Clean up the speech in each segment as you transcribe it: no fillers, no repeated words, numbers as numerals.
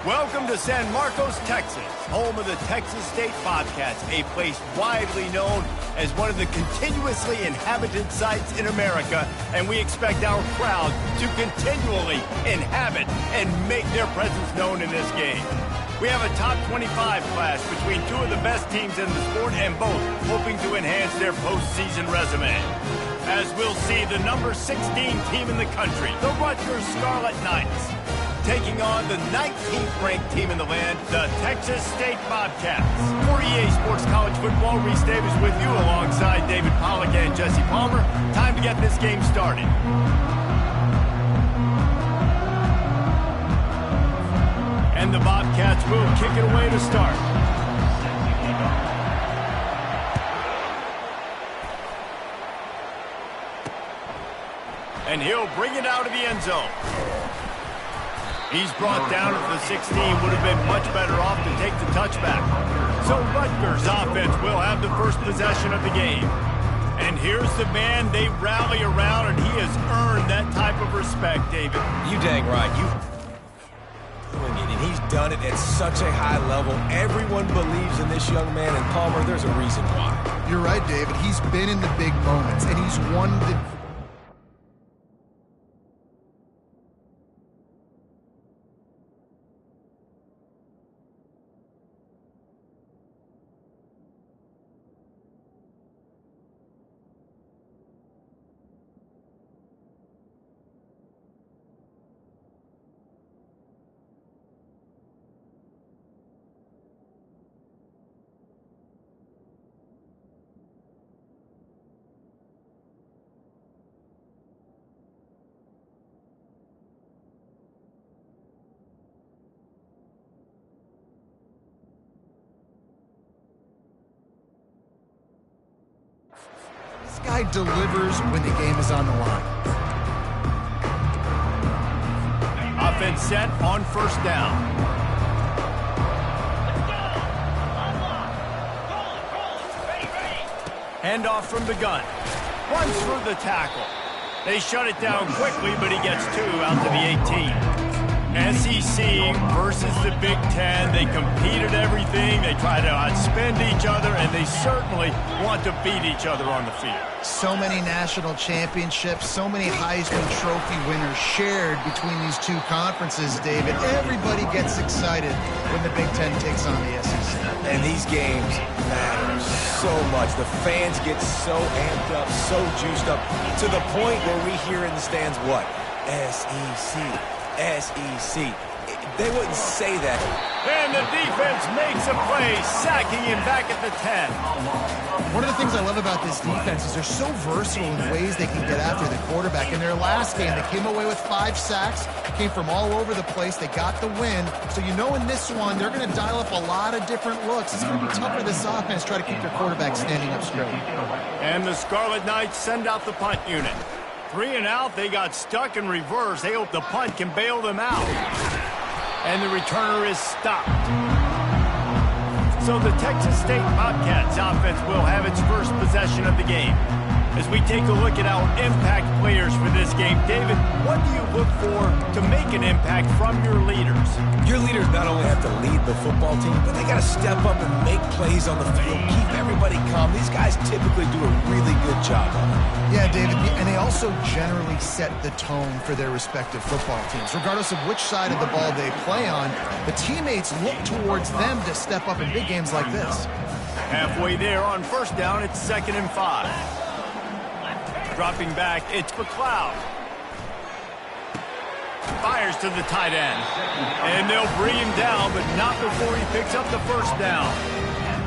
Welcome to San Marcos, Texas, home of the Texas State Bobcats, a place widely known as one of the continuously inhabited sites in America, and we expect our crowd to continually inhabit and make their presence known in this game. We have a top 25 class between two of the best teams in the sport, and both hoping to enhance their postseason resume. As we'll see, the number 16 team in the country, the Rutgers Scarlet Knights, taking on the 19th-ranked team in the land, the Texas State Bobcats. For EA Sports College Football, Reese Davis with you alongside David Pollack and Jesse Palmer. Time to get this game started. And the Bobcats will kick it away to start. And he'll bring it out of the end zone. He's brought down at the 16, would have been much better off to take the touchback. So Rutgers offense will have the first possession of the game. And here's the man they rally around, and he has earned that type of respect, David. You dang right. Doing it, and he's done it at such a high level. Everyone believes in this young man, and Palmer, there's a reason why. You're right, David. He's been in the big moments, and he's won the... This guy delivers when the game is on the line. Offense set on first down. Handoff from the gun. Runs for the tackle. They shut it down quickly, but he gets two out to the 18. SEC versus the Big Ten. They compete at everything. They try to outspend each other, and they certainly want to beat each other on the field. So many national championships, so many Heisman Trophy winners shared between these two conferences, David. Everybody gets excited when the Big Ten takes on the SEC. And these games matter so much. The fans get so amped up, so juiced up, to the point where we hear in the stands what? SEC. SEC. They wouldn't say that. And the defense makes a play, sacking him back at the 10. One of the things I love about this defense is they're so versatile in ways they can get after the quarterback. In their last game, they came away with 5 sacks, came from all over the place. They got the win. So you know in this one, they're going to dial up a lot of different looks. It's going to be tough for this offense to try to keep their quarterback standing up straight. And the Scarlet Knights send out the punt unit. 3 and out, they got stuck in reverse. They hope the punt can bail them out. And the returner is stopped. So the Texas State Bobcats offense will have its first possession of the game. As we take a look at our impact players for this game, David, what do you look for to make an impact from your leaders? Your leaders not only have to lead the football team, but they got to step up and make plays on the field, keep everybody calm. These guys typically do a really good job of it. Yeah, David, and they also generally set the tone for their respective football teams. Regardless of which side of the ball they play on, the teammates look towards them to step up in big games like this. Halfway there on first down, it's 2nd and 5. Dropping back, it's McLeod. Fires to the tight end. And they'll bring him down, but not before he picks up the first down.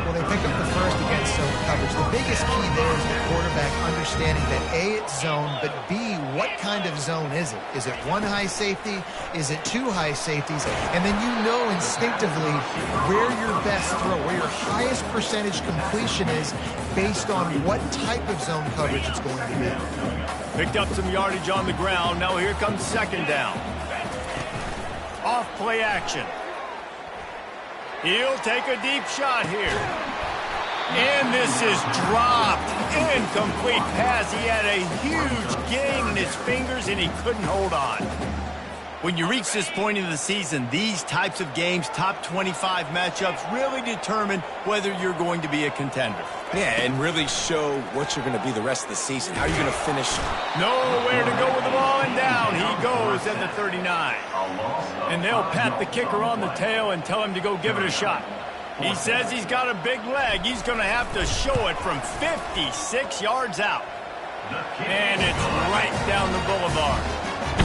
Well, they pick up the first against zone coverage. The biggest key there is the quarterback understanding that A, it's zone, but B, what kind of zone is it? Is it 1 high safety? Is it 2 high safeties? And then you know instinctively where your best throw, where your highest percentage completion is based on what type of zone coverage it's going to be. Picked up some yardage on the ground. Now here comes 2nd down. Off play action. He'll take a deep shot here. And this is dropped. Incomplete pass. He had a huge gain in his fingers, and he couldn't hold on. When you reach this point in the season, these types of games, top 25 matchups, really determine whether you're going to be a contender. Yeah, and really show what you're going to be the rest of the season. How are you going to finish? Nowhere to go with the ball, and down he goes at the 39. And they'll pat the kicker on the tail and tell him to go give it a shot. He says he's got a big leg. He's going to have to show it from 56 yards out. And it's right down the boulevard.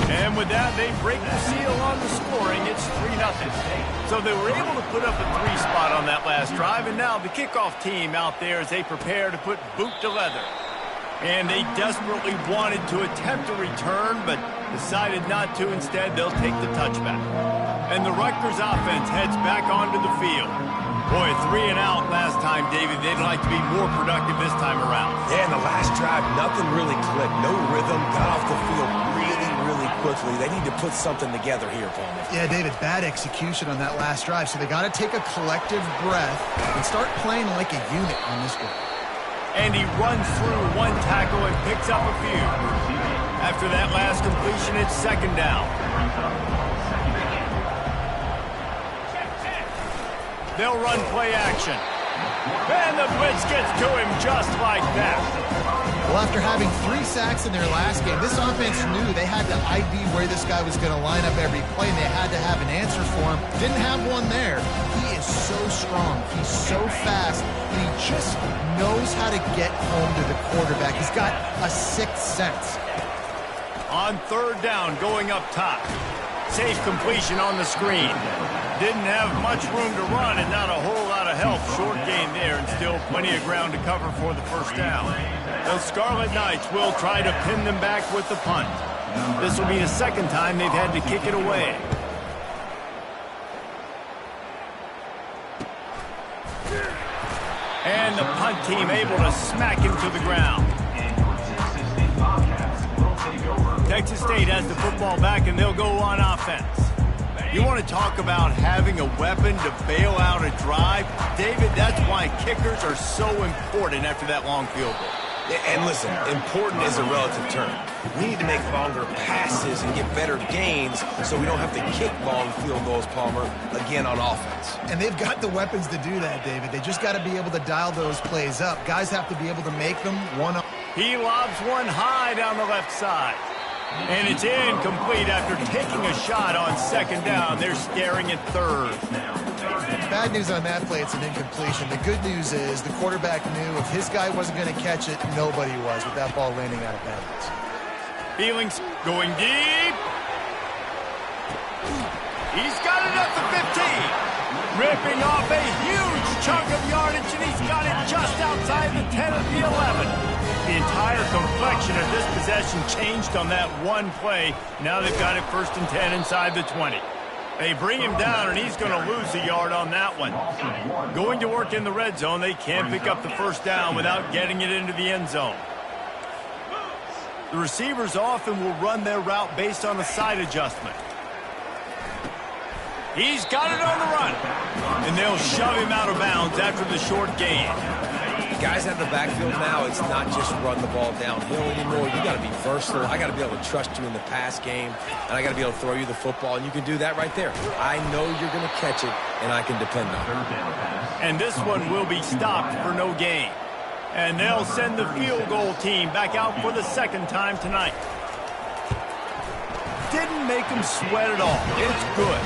And with that, they break the seal on the scoring. It's 3-0. So they were able to put up a 3 spot on that last drive, and now the kickoff team out there as they prepare to put boot to leather. And they desperately wanted to attempt a return, but decided not to. Instead, they'll take the touchback. And the Rutgers offense heads back onto the field. Boy, 3 and out last time, David. They'd like to be more productive this time around. Yeah, in the last drive, nothing really clicked. No rhythm. Got off the field really quickly. They need to put something together here, Palmer. Yeah, David, bad execution on that last drive. So they got to take a collective breath and start playing like a unit on this one. And he runs through one tackle and picks up a few. After that last completion, it's 2nd down. They'll run play action. And the blitz gets to him just like that. Well, after having 3 sacks in their last game, this offense knew they had to ID where this guy was going to line up every play, and they had to have an answer for him. Didn't have one there. He is so strong. He's so fast. And he just knows how to get home to the quarterback. He's got a 6th sense. On 3rd down, going up top. Safe completion on the screen. Didn't have much room to run and not a whole lot of help. Short gain there and still plenty of ground to cover for the 1st down. The Scarlet Knights will try to pin them back with the punt. This will be the 2nd time they've had to kick it away. And the punt team able to smack him to the ground. Texas State has the football back, and they'll go on offense. You want to talk about having a weapon to bail out a drive? David, that's why kickers are so important after that long field goal. And listen, important is a relative term. We need to make longer passes and get better gains so we don't have to kick long field goals, Palmer, again on offense. And they've got the weapons to do that, David. They just got to be able to dial those plays up. Guys have to be able to make them one-on. He lobs one high down the left side. And it's incomplete after taking a shot on 2nd down. They're staring at 3rd. Bad news on that play, it's an incompletion. The good news is the quarterback knew if his guy wasn't going to catch it, nobody was with that ball landing out of bounds. Feelings going deep. He's got it at the 15. Ripping off a huge chunk of yardage, and he's got it just outside the 10 of the 11. The entire complexion of this possession changed on that one play. Now they've got it 1st and 10 inside the 20. They bring him down, and he's going to lose a yard on that one. Going to work in the red zone, they can't pick up the 1st down without getting it into the end zone. The receivers often will run their route based on a side adjustment. He's got it on the run, and they'll shove him out of bounds after the short gain. Guys have the backfield now. It's not just run the ball downhill anymore. You got to be versatile. I got to be able to trust you in the pass game, and I got to be able to throw you the football, and you can do that right there. I know you're going to catch it, and I can depend on it. And this one will be stopped for no gain. And they'll send the field goal team back out for the 2nd time tonight. Didn't make them sweat at all. It's good.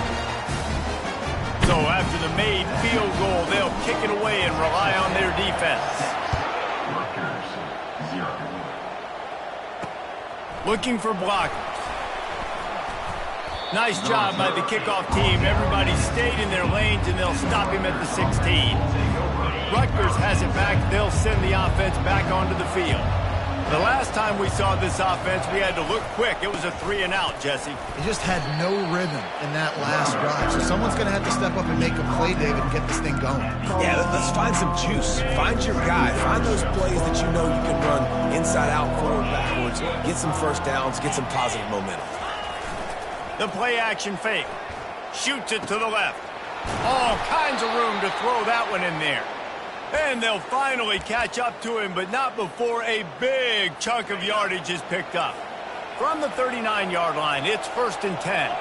So after the made field goal, they'll kick it away and rely on their defense. Looking for blockers. Nice job by the kickoff team. Everybody stayed in their lanes, and they'll stop him at the 16. Rutgers has it back. They'll send the offense back onto the field. The last time we saw this offense, we had to look quick. It was a 3 and out, Jesse. He just had no rhythm in that last drive. So someone's going to have to step up and make a play, David, and get this thing going. Yeah, let's find some juice. Find your guy. Find those plays that you know you can run inside out, forward, backwards. Get some 1st downs. Get some positive momentum. The play action fake. Shoots it to the left. All kinds of room to throw that one in there. And they'll finally catch up to him, but not before a big chunk of yardage is picked up. From the 39-yard line, it's 1st and 10.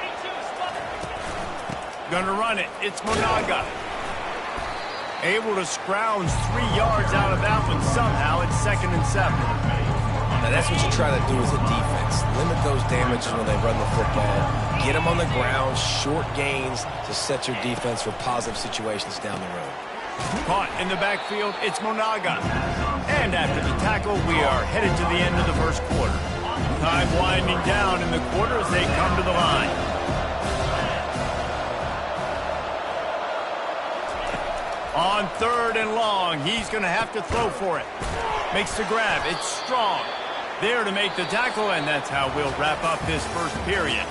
Gonna run it. It's Monaga. Able to scrounge 3 yards out of that one somehow. It's 2nd and 7. Now that's what you try to do as a defense. Limit those damages when they run the football. Get them on the ground, short gains to set your defense for positive situations down the road. Caught in the backfield, it's Monaga. And after the tackle, we are headed to the end of the first quarter. Time winding down in the quarter as they come to the line. On 3rd and long, he's going to have to throw for it. Makes the grab. It's Strong. There to make the tackle, and that's how we'll wrap up this first period.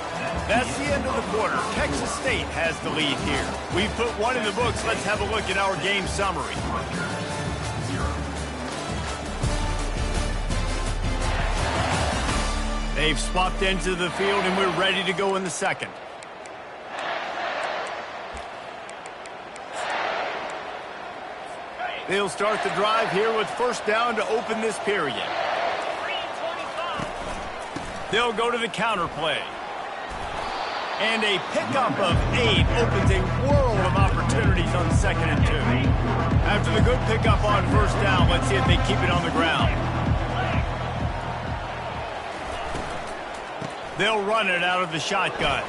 That's the end of the quarter. Texas State has the lead here. We've put one in the books. Let's have a look at our game summary. They've swapped into the field, and we're ready to go in the second. They'll start the drive here with first down to open this period. They'll go to the counter play. And a pickup of 8 opens a world of opportunities on 2nd and 2. After the good pickup on first down, let's see if they keep it on the ground. They'll run it out of the shotgun.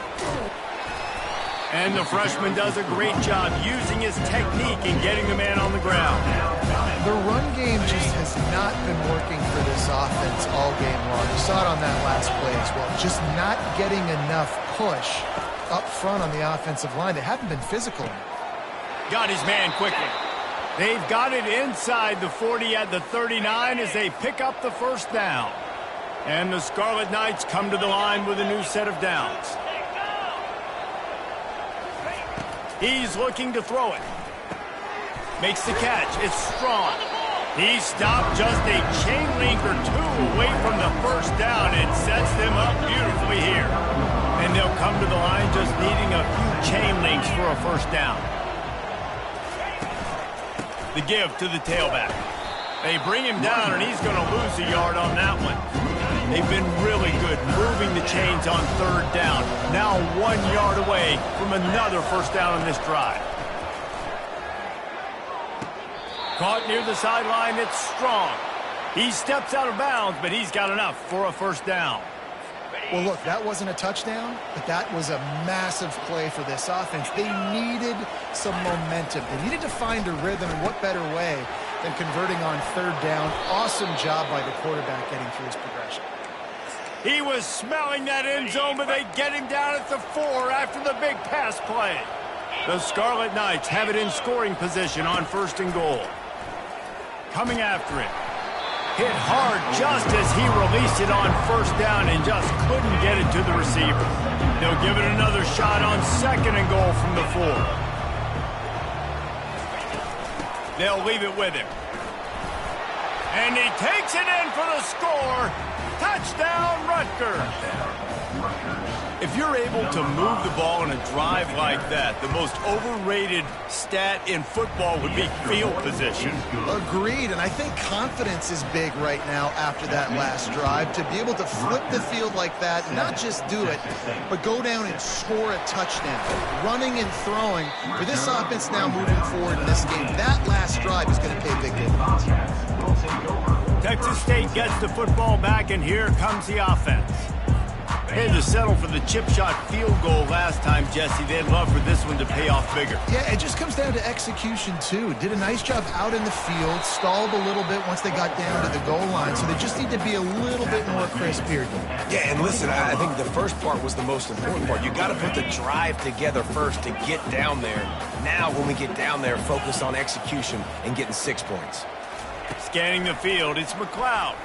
And the freshman does a great job using his technique and getting the man on the ground. The run game just has not been working for this offense all game long. You saw it on that last play as well. Just not getting enough push up front on the offensive line. They haven't been physical. Got his man quickly. They've got it inside the 40 at the 39 as they pick up the first down. And the Scarlet Knights come to the line with a new set of downs. He's looking to throw it. Makes the catch. It's Strong. He stopped just a chain link or 2 away from the first down and sets them up beautifully here. And they'll come to the line just needing a few chain links for a first down. The give to the tailback. They bring him down, and he's going to lose a yard on that one. They've been really good moving the chains on 3rd down. Now 1 yard away from another first down on this drive. Caught near the sideline, it's Strong. He steps out of bounds, but he's got enough for a first down. Well, look, that wasn't a touchdown, but that was a massive play for this offense. They needed some momentum. They needed to find a rhythm, and what better way than converting on 3rd down. Awesome job by the quarterback getting through his progression. He was smelling that end zone, but they get him down at the 4 after the big pass play. The Scarlet Knights have it in scoring position on 1st and goal. Coming after it. Hit hard just as he released it on 1st down and just couldn't get it to the receiver. They'll give it another shot on 2nd and goal from the 4. They'll leave it with him. And he takes it in for the score. Touchdown, Rutgers. If you're able to move the ball in a drive like that, the most overrated stat in football would be field position. Agreed, and I think confidence is big right now after that last drive. To be able to flip the field like that, not just do it, but go down and score a touchdown. Running and throwing, for this offense now moving forward in this game, that last drive is going to pay big dividends. Texas State gets the football back, and here comes the offense. They had to settle for the chip shot field goal last time, Jesse. They'd love for this one to pay off bigger. Yeah, it just comes down to execution, too. Did a nice job out in the field, stalled a little bit once they got down to the goal line, so they just need to be a little bit more crisp here. Yeah, and listen, I think the first part was the most important part. You got to put the drive together first to get down there. Now, when we get down there, focus on execution and getting 6 points. Scanning the field, it's McLeod.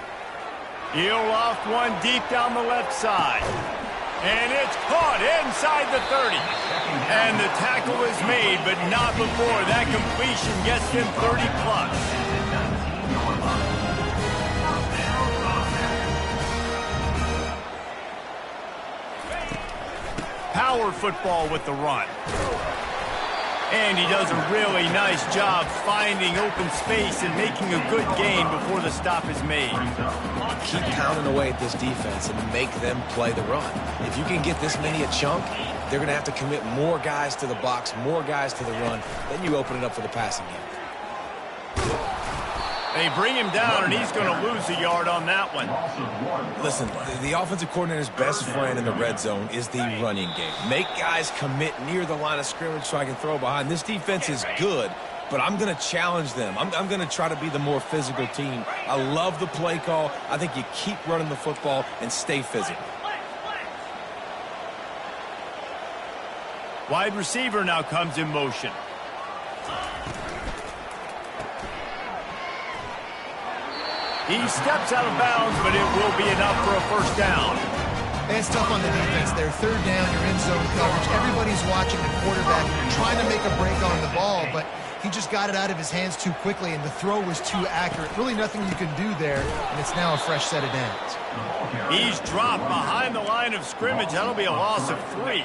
He'll loft one deep down the left side. And it's caught inside the 30. And the tackle is made, but not before that completion gets them 30-plus. Power football with the run. And he does a really nice job finding open space and making a good gain before the stop is made. Keep pounding away at this defense and make them play the run. If you can get this many a chunk, they're going to have to commit more guys to the box, more guys to the run. Then you open it up for the passing game. They bring him down, and he's going to lose a yard on that one. Listen, the offensive coordinator's best friend in the red zone is the running game. Make guys commit near the line of scrimmage so I can throw behind. This defense is good, but I'm going to challenge them. I'm going to try to be the more physical team. I love the play call. I think you keep running the football and stay physical. Wide receiver now comes in motion. He steps out of bounds, but it will be enough for a first down. It's tough on the defense there. Third down, you're in zone coverage. Everybody's watching the quarterback, trying to make a break on the ball, but he just got it out of his hands too quickly, and the throw was too accurate. Really nothing you can do there, and it's now a fresh set of downs. He's dropped behind the line of scrimmage. That'll be a loss of 3.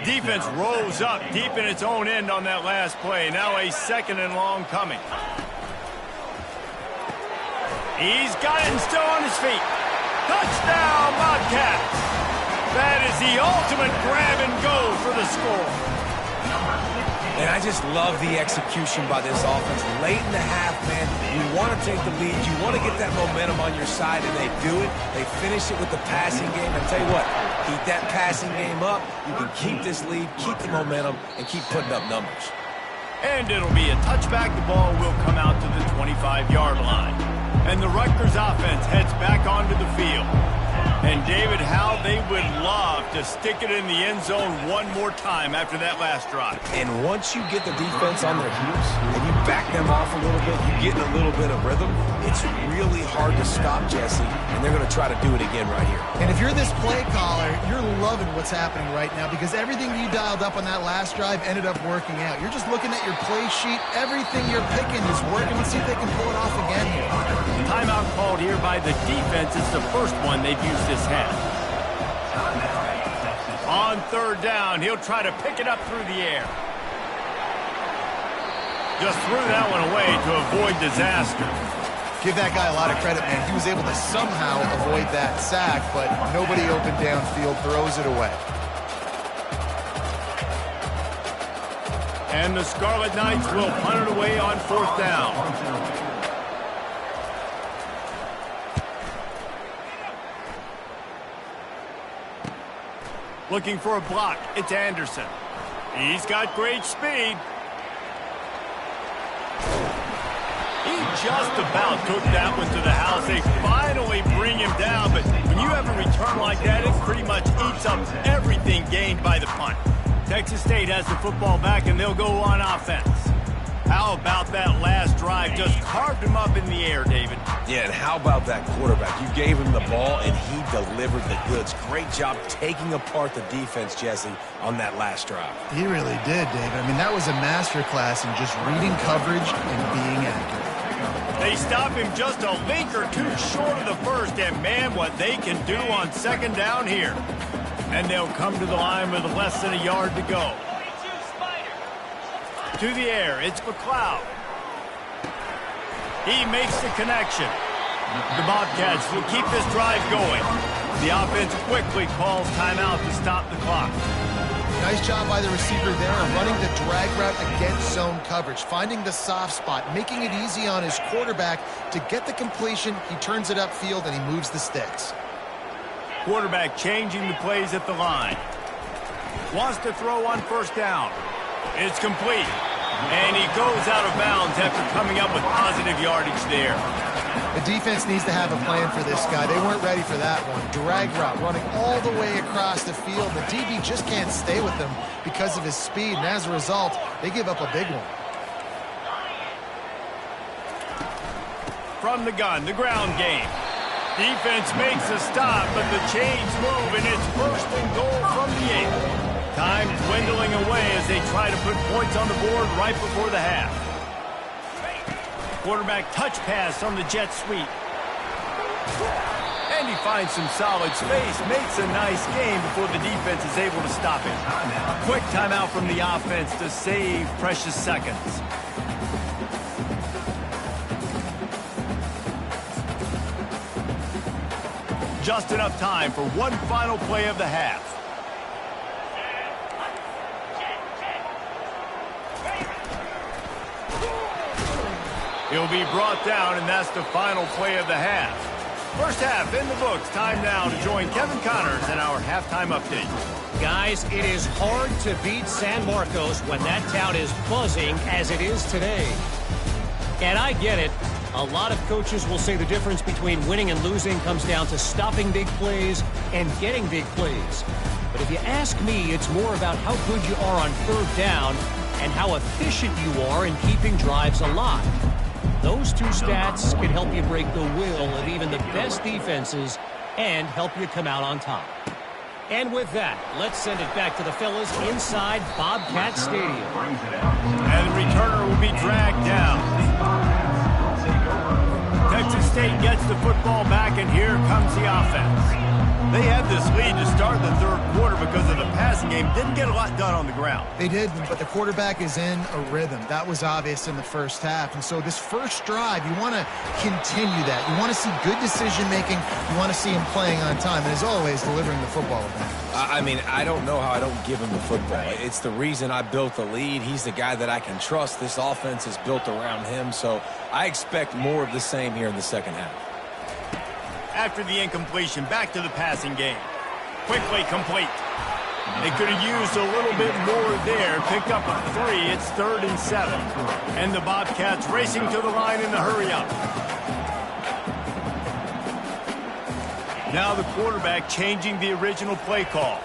Defense rose up deep in its own end on that last play. Now a 2nd and long coming. He's got it and still on his feet. Touchdown, Bobcats. That is the ultimate grab and go for the score. And I just love the execution by this offense. Late in the half, man, you want to take the lead. You want to get that momentum on your side, and they do it. They finish it with the passing game. And tell you what, keep that passing game up. You can keep this lead, keep the momentum, and keep putting up numbers. And it'll be a touchback. The ball will come out to the 25-yard line. And the Rutgers offense heads back onto the field. And, David, how they would love to stick it in the end zone one more time after that last drive. And once you get the defense on their heels and you back them off a little bit, you get in a little bit of rhythm, it's really hard to stop, Jesse, and they're going to try to do it again right here. And if you're this play caller, you're loving what's happening right now because everything you dialed up on that last drive ended up working out. You're just looking at your play sheet. Everything you're picking is working. Let's see if they can pull it off again here. Timeout called here by the defense. It's the first one they've used this half. On 3rd down, he'll try to pick it up through the air. Just threw that one away to avoid disaster. Give that guy a lot of credit, man. He was able to somehow avoid that sack, but nobody open downfield, throws it away. And the Scarlet Knights will punt it away on 4th down. Looking for a block. It's Anderson. He's got great speed. He just about took that one to the house. They finally bring him down, but when you have a return like that, it pretty much eats up everything gained by the punt. Texas State has the football back, and they'll go on offense. How about that last drive? Just carved him up in the air, David. Yeah, and how about that quarterback? You gave him the ball, and he delivered the goods. Great job taking apart the defense, Jesse, on that last drive. He really did, David. I mean, that was a masterclass in just reading coverage and being accurate. They stop him just a link or two short of the first, and man, what they can do on 2nd down here. And they'll come to the line with less than a yard to go. To the air, it's McLeod. He makes the connection. The Bobcats will keep this drive going. The offense quickly calls timeout to stop the clock. Nice job by the receiver there, running the drag route against zone coverage, finding the soft spot, making it easy on his quarterback to get the completion. He turns it upfield, and he moves the sticks. Quarterback changing the plays at the line. Wants to throw on 1st down. It's complete. And he goes out of bounds after coming up with positive yardage there. The defense needs to have a plan for this guy. They weren't ready for that one. Drag route running all the way across the field. The DB just can't stay with him because of his speed. And as a result, they give up a big one. From the gun, the ground game. Defense makes a stop, but the chains move, and it's 1st and goal from the 8. Time dwindling away as they try to put points on the board right before the half. Quarterback touch pass on the jet sweep. And he finds some solid space, makes a nice game before the defense is able to stop him. A quick timeout from the offense to save precious seconds. Just enough time for one final play of the half. He'll be brought down, and that's the final play of the half. First half in the books. Time now to join Kevin Connors in our halftime update. Guys, it is hard to beat San Marcos when that town is buzzing as it is today. And I get it. A lot of coaches will say the difference between winning and losing comes down to stopping big plays and getting big plays. But if you ask me, it's more about how good you are on third down and how efficient you are in keeping drives alive. Those two stats can help you break the will of even the best defenses and help you come out on top. And with that, let's send it back to the fellas inside Bobcat Stadium. And the returner will be dragged down. Texas State gets the football back, and here comes the offense. They had this lead to start the third quarter because of the passing game. Didn't get a lot done on the ground. They did, but the quarterback is in a rhythm. That was obvious in the first half. And so this first drive, you want to continue that. You want to see good decision-making. You want to see him playing on time. And as always, delivering the football with him. I mean, I don't know how I don't give him the football. It's the reason I built the lead. He's the guy that I can trust. This offense is built around him. So I expect more of the same here in the second half. After the incompletion, back to the passing game. Quickly complete. They could have used a little bit more there. Picked up a 3. It's 3rd and 7. And the Bobcats racing to the line in the hurry-up. Now the quarterback changing the original play call.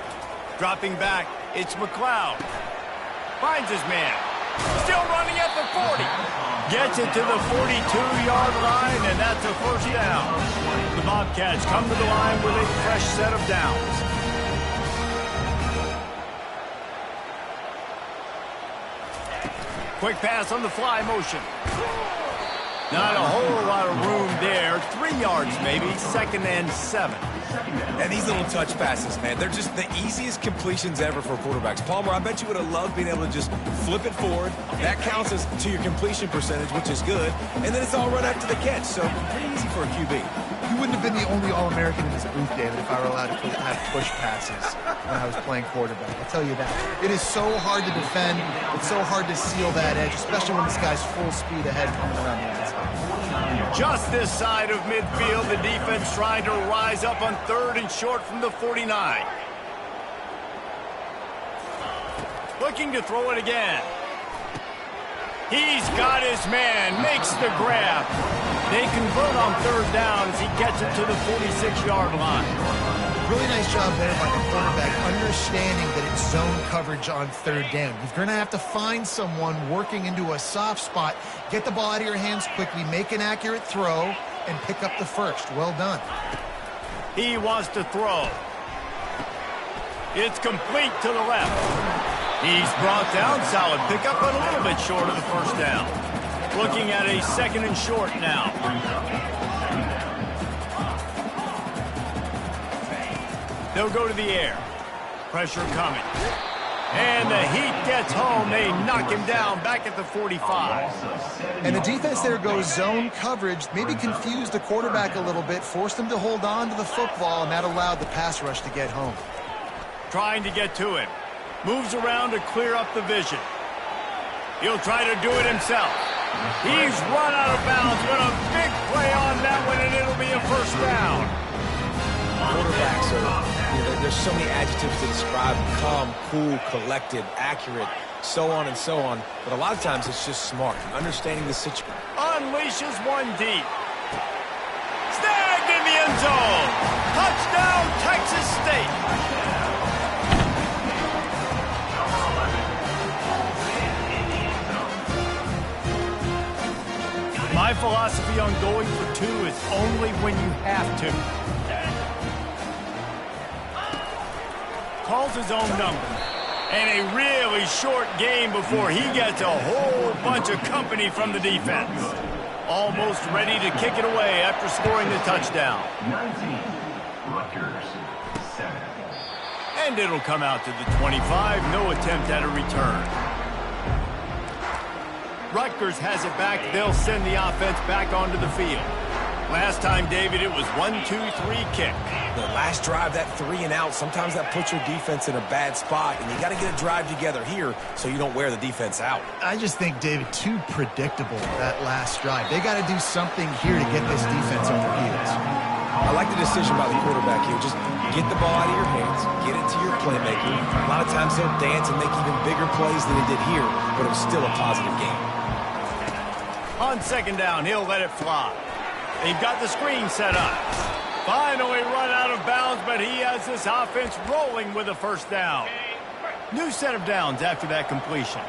Dropping back, it's McLeod. Finds his man. Still running at the 40. Gets it to the 42-yard line, and that's a first down. The Bobcats come to the line with a fresh set of downs. Quick pass on the fly motion. Not a whole lot of room there. 3 yards maybe, 2nd and 7. And these little touch passes, man, they're just the easiest completions ever for quarterbacks. Palmer, I bet you would have loved being able to just flip it forward. That counts as to your completion percentage, which is good. And then it's all run after the catch, so pretty easy for a QB. You wouldn't have been the only All-American in this booth, David, if I were allowed to have push passes when I was playing quarterback. I'll tell you that. It is so hard to defend. It's so hard to seal that edge, especially when this guy's full speed ahead coming around the outside. Just this side of midfield, the defense trying to rise up on 3rd and short from the 49. Looking to throw it again. He's got his man, makes the grab. They convert on 3rd down as he gets it to the 46-yard line. Really nice job there by the quarterback, understanding that it's zone coverage on 3rd down. You're going to have to find someone working into a soft spot, get the ball out of your hands quickly, make an accurate throw, and pick up the first. Well done. He wants to throw. It's complete to the left. He's brought down, solid pickup, but a little bit short of the first down. Looking at a 2nd and short now. They'll go to the air. Pressure coming. And the heat gets home. They knock him down back at the 45. And the defense there goes zone coverage, maybe confused the quarterback a little bit, forced him to hold on to the football, and that allowed the pass rush to get home. Trying to get to him. Moves around to clear up the vision. He'll try to do it himself. He's run out of bounds, but a big play on that one, and it'll be a first down. Quarterbacks are, there's so many adjectives to describe them: calm, cool, collected, accurate, so on and so on. But a lot of times it's just smart, understanding the situation. Unleashes one deep. Snagged in the end zone. Touchdown, Texas State. My philosophy on going for 2 is only when you have to. Calls his own number. And a really short game before he gets a whole bunch of company from the defense. Almost ready to kick it away after scoring the touchdown. 19, Rutgers, 7. And it'll come out to the 25. No attempt at a return. Rutgers has it back. They'll send the offense back onto the field. Last time, David, it was 1-2-3 kick. The last drive, that 3 and out, sometimes that puts your defense in a bad spot, and you got to get a drive together here so you don't wear the defense out. I just think, David, too predictable, that last drive. They got to do something here to get this defense on their heels. I like the decision by the quarterback here. Just get the ball out of your hands, get it to your playmaker. A lot of times they'll dance and make even bigger plays than they did here, but it was still a positive game. On second down, he'll let it fly. They've got the screen set up. Finally run out of bounds, but he has this offense rolling with a first down. New set of downs after that completion.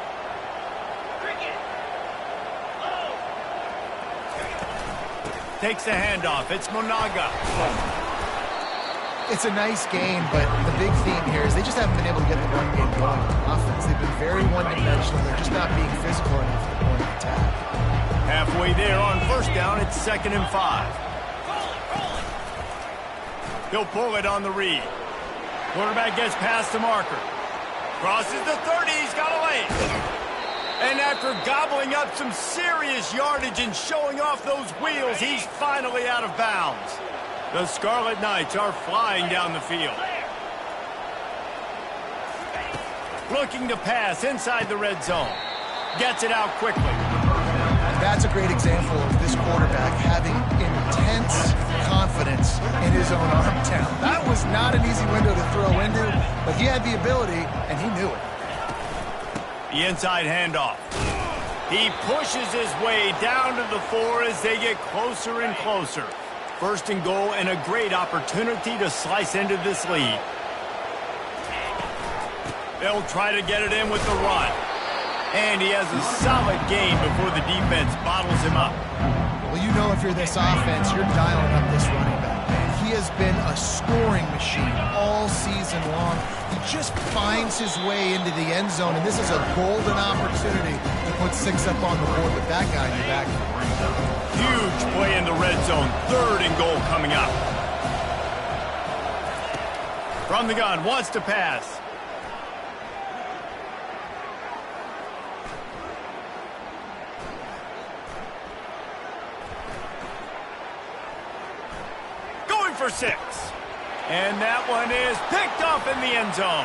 Takes the handoff. It's Monaga. It's a nice game, but the big theme here is they just haven't been able to get the run game going on offense. They've been very one-dimensional. They're just not being physical enough at the point of attack. Halfway there on first down, it's 2nd and 5. He'll pull it on the read. Quarterback gets past the marker. Crosses the 30, he's got a lane. And after gobbling up some serious yardage and showing off those wheels, he's finally out of bounds. The Scarlet Knights are flying down the field. Looking to pass inside the red zone. Gets it out quickly. That's a great example of this quarterback having intense confidence in his own arm talent. That was not an easy window to throw into, but he had the ability, and he knew it. The inside handoff. He pushes his way down to the 4 as they get closer and closer. 1st and goal and a great opportunity to slice into this lead. They'll try to get it in with the run. And he has a solid game before the defense bottles him up. Well, you know if you're this offense, you're dialing up this running back, man. He has been a scoring machine all season long. He just finds his way into the end zone, and this is a golden opportunity to put 6 up on the board with that guy in your back. Huge play in the red zone. 3rd and goal coming up. From the gun, wants to pass. For 6. And that one is picked off in the end zone.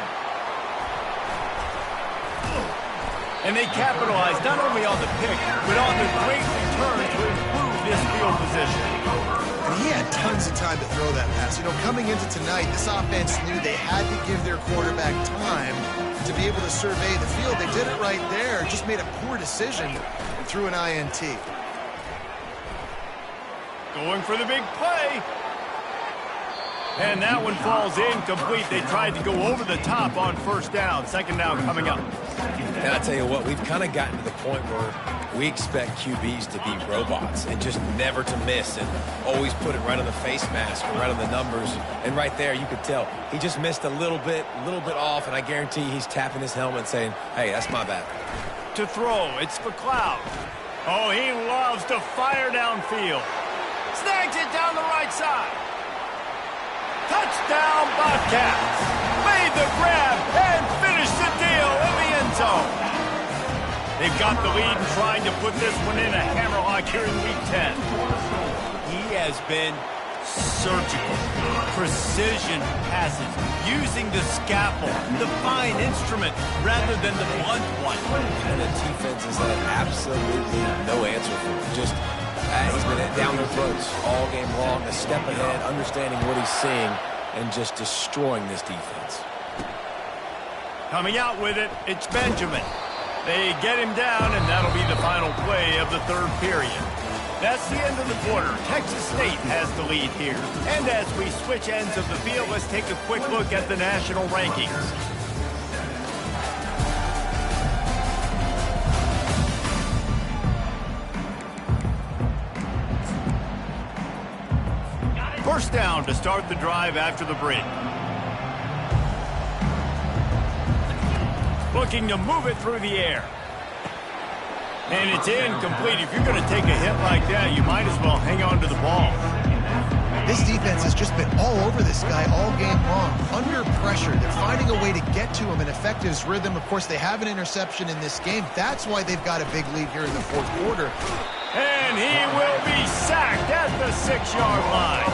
And they capitalized not only on the pick, but on the great return to improve this field position. And he had tons of time to throw that pass. You know, coming into tonight, this offense knew they had to give their quarterback time to be able to survey the field. They did it right there, just made a poor decision and threw an INT. Going for the big play. And that one falls incomplete. They tried to go over the top on first down. 2nd down coming up. And I tell you what, we've kind of gotten to the point where we expect QBs to be robots and just never to miss and always put it right on the face mask or right on the numbers. And right there, you could tell he just missed a little bit off, and I guarantee he's tapping his helmet saying, hey, that's my bad. To throw, it's McLeod. Oh, he loves to fire downfield. Snags it down the right side. Touchdown, Bobcats. Made the grab and finished the deal in the end zone. They've got the lead and trying to put this one in a hammerlock here in Week 10. He has been surgical, precision passes, using the scalpel, the fine instrument, rather than the blunt one. And the defense has had absolutely no answer for him. Just he's been down their throats all game long, a step ahead, understanding what he's seeing, and just destroying this defense. Coming out with it, it's Benjamin. They get him down, and that'll be the final play of the 3rd period. That's the end of the quarter. Texas State has the lead here. And as we switch ends of the field, let's take a quick look at the national rankings. First down to start the drive after the break. Looking to move it through the air. And it's incomplete. If you're going to take a hit like that, you might as well hang on to the ball. This defense has just been all over this guy all game long. Under pressure, they're finding a way to get to him and affect his rhythm. Of course, they have an interception in this game. That's why they've got a big lead here in the fourth quarter. And he will be sacked at the 6-yard line.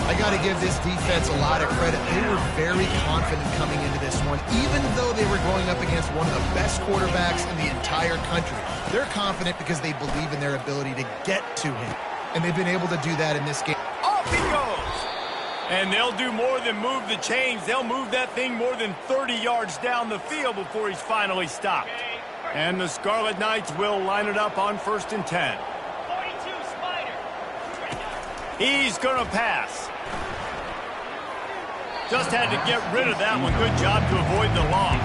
I got to give this defense a lot of credit. They were very confident coming into this one, even though they were going up against one of the best quarterbacks in the entire country. They're confident because they believe in their ability to get to him, and they've been able to do that in this game. Off he goes. And they'll do more than move the chains. They'll move that thing more than 30 yards down the field before he's finally stopped. And the Scarlet Knights will line it up on 1st and 10. He's going to pass. Just had to get rid of that one. Good job to avoid the loss.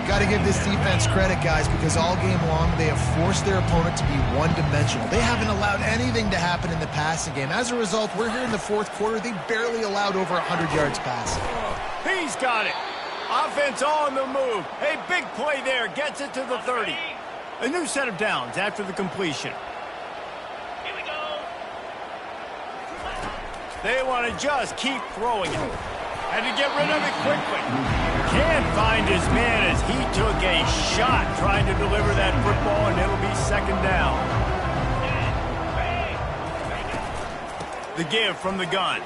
Got to give this defense credit, guys, because all game long they have forced their opponent to be one-dimensional. They haven't allowed anything to happen in the passing game. As a result, we're here in the fourth quarter. They barely allowed over 100 yards passing. He's got it. Offense on the move. Hey, big play there. Gets it to the 30. A new set of downs after the completion. Here we go. They want to just keep throwing it. Had to get rid of it quickly. Can't find his man as he took a shot trying to deliver that football, and it'll be 2nd down. The give from the gun.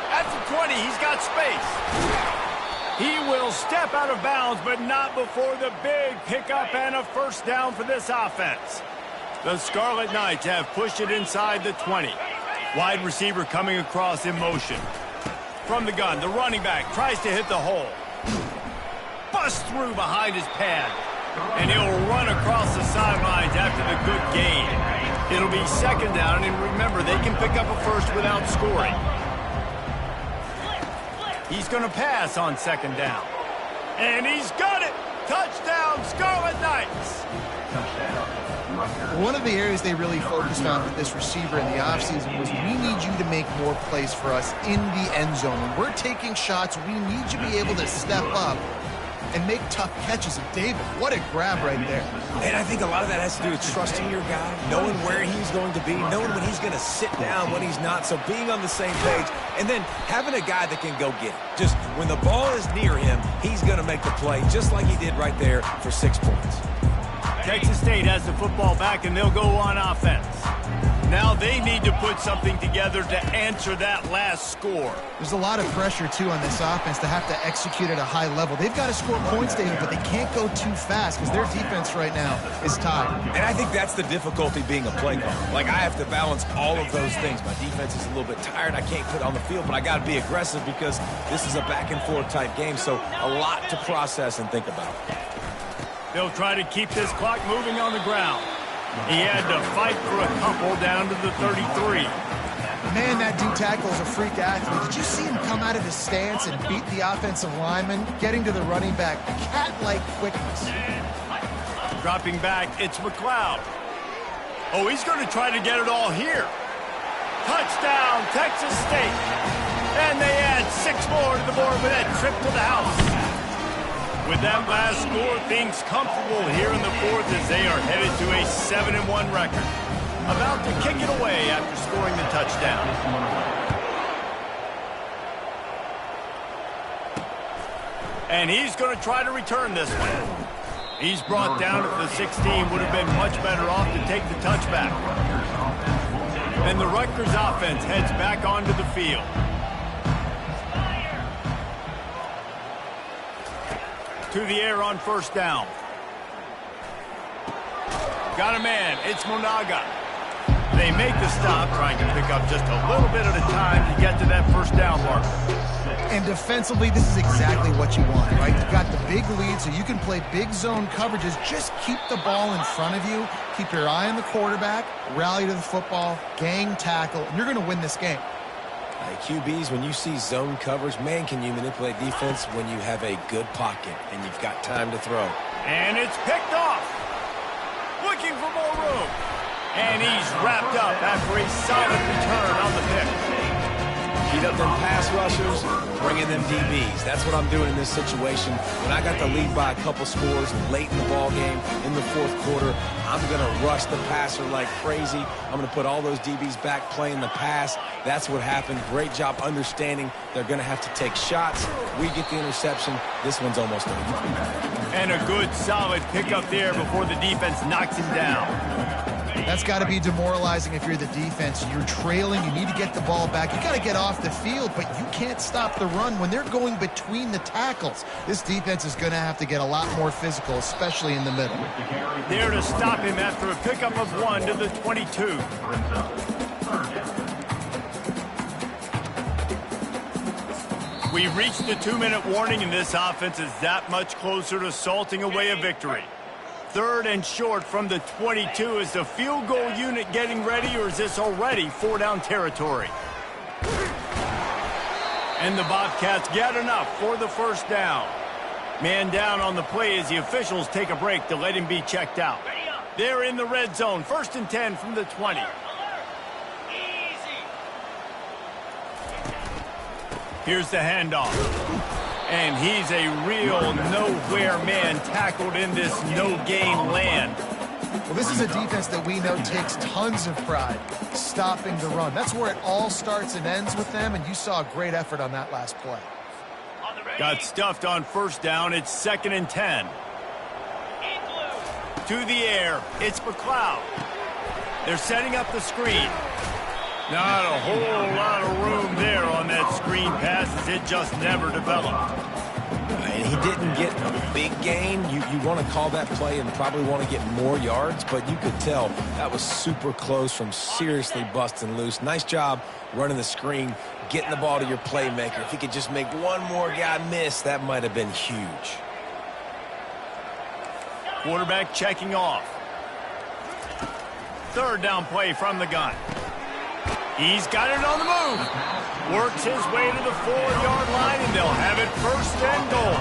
At the 20, he's got space. He will step out of bounds, but not before the big pickup and a 1st down for this offense. The Scarlet Knights have pushed it inside the 20. Wide receiver coming across in motion. From the gun, the running back tries to hit the hole. Busts through behind his pad. And he'll run across the sidelines after the good gain. It'll be 2nd down, and remember, they can pick up a 1st without scoring. He's going to pass on 2nd down. And he's got it! Touchdown, Scarlet Knights! One of the areas they really focused on with this receiver in the offseason was we need you to make more plays for us in the end zone. When we're taking shots, we need you to be able to step up and make tough catches. And David, what a grab right there. And I think a lot of that has to do with trusting your guy, knowing where he's going to be, knowing when he's going to sit down, when he's not. So being on the same page, and then having a guy that can go get it. Just when the ball is near him, he's going to make the play, just like he did right there for 6 points. Texas State has the football back, and they'll go on offense. Now they need to put something together to answer that last score. There's a lot of pressure, too, on this offense to have to execute at a high level. They've got to score points, David, but they can't go too fast because their defense right now is tired. And I think that's the difficulty being a play caller. Like, I have to balance all of those things. My defense is a little bit tired. I can't put it on the field, but I got to be aggressive because this is a back-and-forth type game, so a lot to process and think about. They'll try to keep this clock moving on the ground. He had to fight for a couple down to the 33. Man, that D tackle is a freak athlete. Did you see him come out of his stance and beat the offensive lineman, getting to the running back? Cat-like quickness. Dropping back, it's McLeod. Oh, he's going to try to get it all here. Touchdown, Texas State. And they add 6 more to the board with that trip to the house. With that last score, things comfortable here in the 4th as they are headed to a 7-1 record. About to kick it away after scoring the touchdown. And he's going to try to return this one. He's brought down at the 16. Would have been much better off to take the touchback. And the Rutgers offense heads back onto the field. To the air on 1st down. Got a man. It's Monaga. They make the stop, trying to pick up just a little bit at a time to get to that 1st down mark. And defensively, this is exactly what you want, right? You've got the big lead, so you can play big zone coverages. Just keep the ball in front of you. Keep your eye on the quarterback. Rally to the football. Gang tackle. And you're going to win this game. QBs, when you see zone coverage, man, can you manipulate defense when you have a good pocket and you've got time to throw. And it's picked off. Looking for more room. And he's wrapped up after a solid return on the pick. Heat up them pass rushers, bring in them DBs. That's what I'm doing in this situation. When I got the lead by a couple scores late in the ball game in the fourth quarter, I'm going to rush the passer like crazy. I'm going to put all those DBs back playing the pass. That's what happened. Great job understanding they're going to have to take shots. We get the interception. This one's almost over. And a good, solid pickup there before the defense knocks him down. That's got to be demoralizing if you're the defense. You're trailing. You need to get the ball back. You got to get off the field, but you can't stop the run when they're going between the tackles. This defense is going to have to get a lot more physical, especially in the middle. There to stop him after a pickup of 1 to the 22. We reached the 2-minute warning, and this offense is that much closer to salting away a victory. 3rd and short from the 22. Is the field goal unit getting ready, or is this already 4-down territory? And the Bobcats get enough for the first down. Man down on the play as the officials take a break to let him be checked out. They're in the red zone. 1st and 10 from the 20. Here's the handoff. And he's a real nowhere man tackled in this no-gain land. Well, this is a defense that we know takes tons of pride stopping the run. That's where it all starts and ends with them, and you saw a great effort on that last play. Got stuffed on 1st down. It's 2nd and 10. To the air. It's McLeod. They're setting up the screen. Not a whole lot of room there on that screen pass as it just never developed. And he didn't get a big gain. You want to call that play and probably want to get more yards, but you could tell that was super close from seriously busting loose. Nice job running the screen, getting the ball to your playmaker. If he could just make one more guy miss, that might have been huge. Quarterback checking off. 3rd down play from the gun. He's got it on the move. Works his way to the 4-yard line, and they'll have it 1st and goal.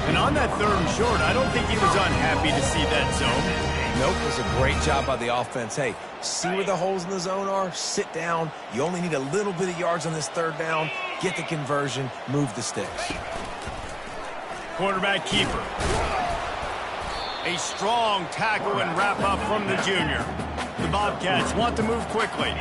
And on that 3rd and short, I don't think he was unhappy to see that zone. Nope, it was a great job by the offense. Hey, see where the holes in the zone are? Sit down. You only need a little bit of yards on this 3rd down. Get the conversion. Move the sticks. Quarterback keeper. A strong tackle and wrap up from the junior. The Bobcats want to move quickly.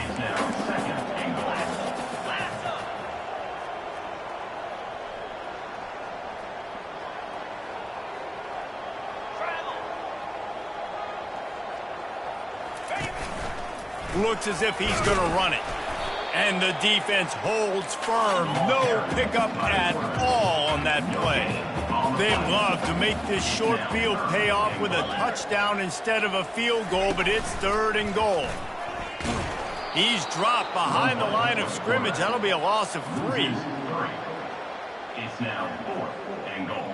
Looks as if he's going to run it. And the defense holds firm. No pickup at all on that play. They'd love to make this short field pay off with a touchdown instead of a field goal, but it's 3rd and goal. He's dropped behind the line of scrimmage. That'll be a loss of 3. It's now 4th and goal.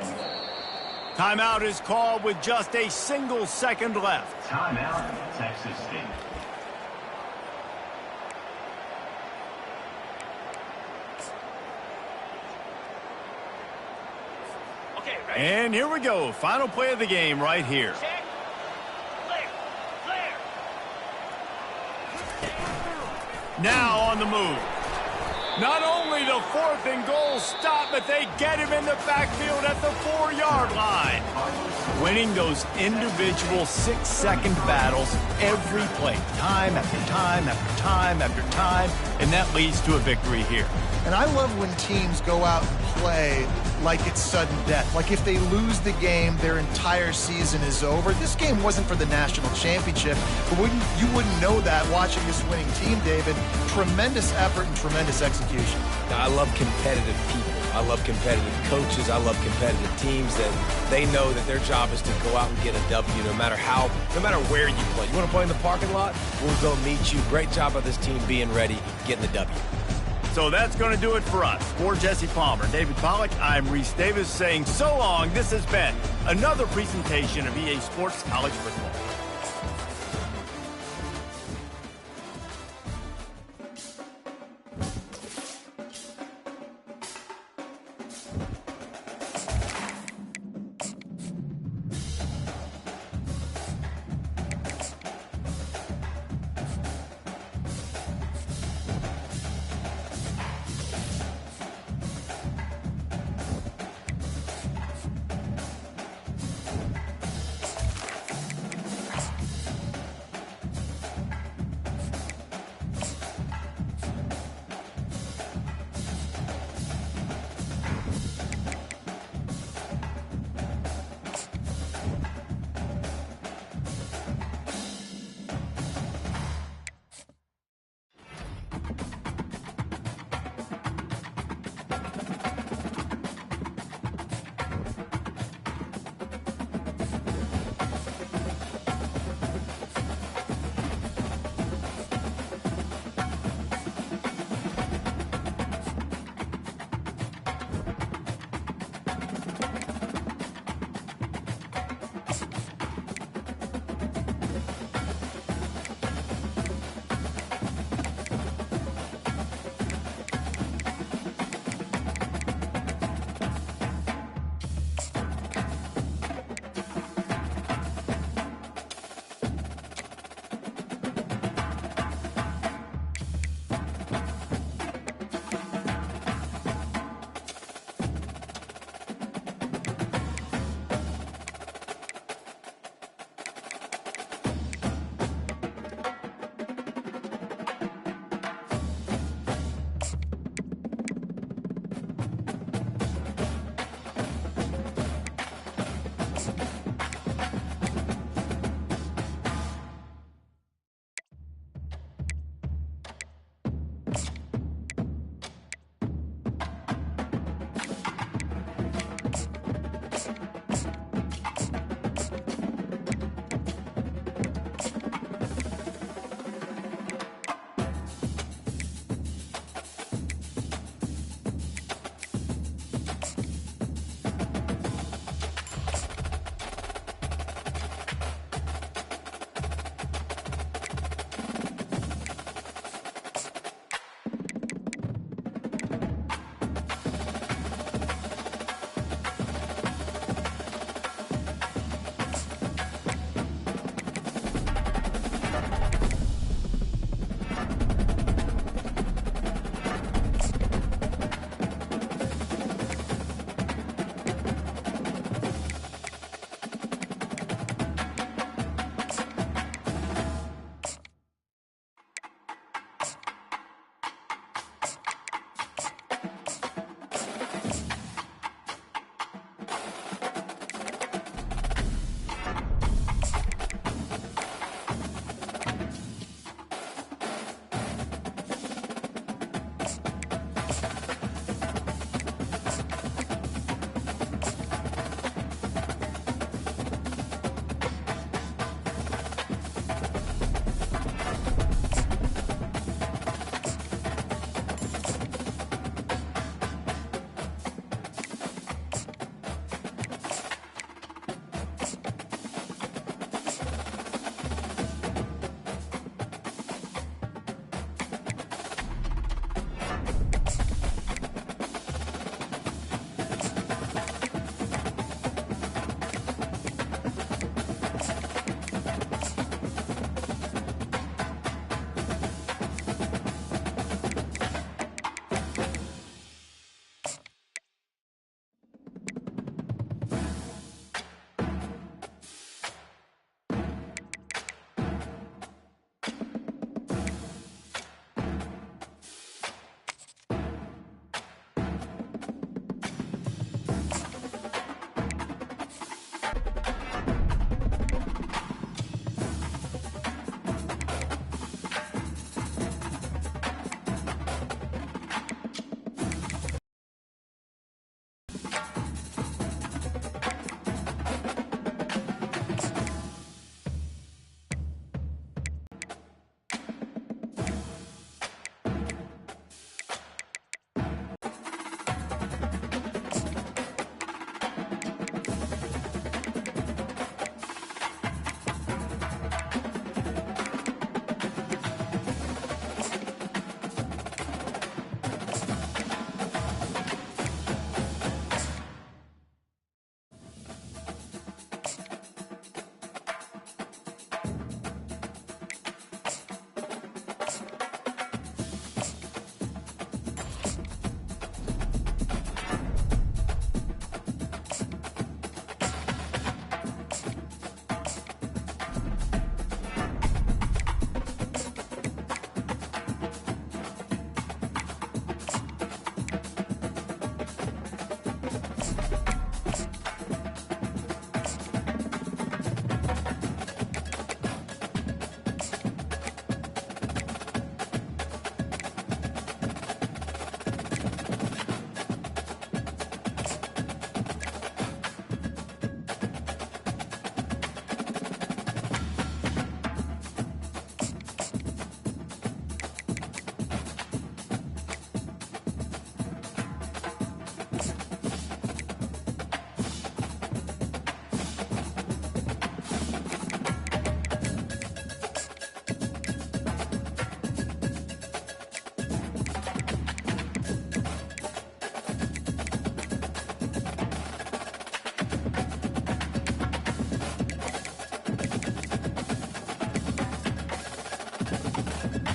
Timeout is called with just a single second left. Timeout, Texas State. And here we go. Final play of the game right here. Now on the move. Not only the 4th and goal stop, but they get him in the backfield at the 4-yard line. Winning those individual 6-second battles every play, time after time after time after time, and that leads to a victory here. And I love when teams go out and play like it's sudden death. Like if they lose the game, their entire season is over. This game wasn't for the national championship, but you wouldn't know that watching this winning team, David. Tremendous effort and tremendous execution. I love competitive people. I love competitive coaches. I love competitive teams that they know that their job is to go out and get a W no matter where you play. You want to play in the parking lot? We'll go meet you. Great job by this team being ready, getting the W. So that's going to do it for us. For Jesse Palmer, David Pollack, I'm Reese Davis saying so long. This has been another presentation of EA Sports College Football.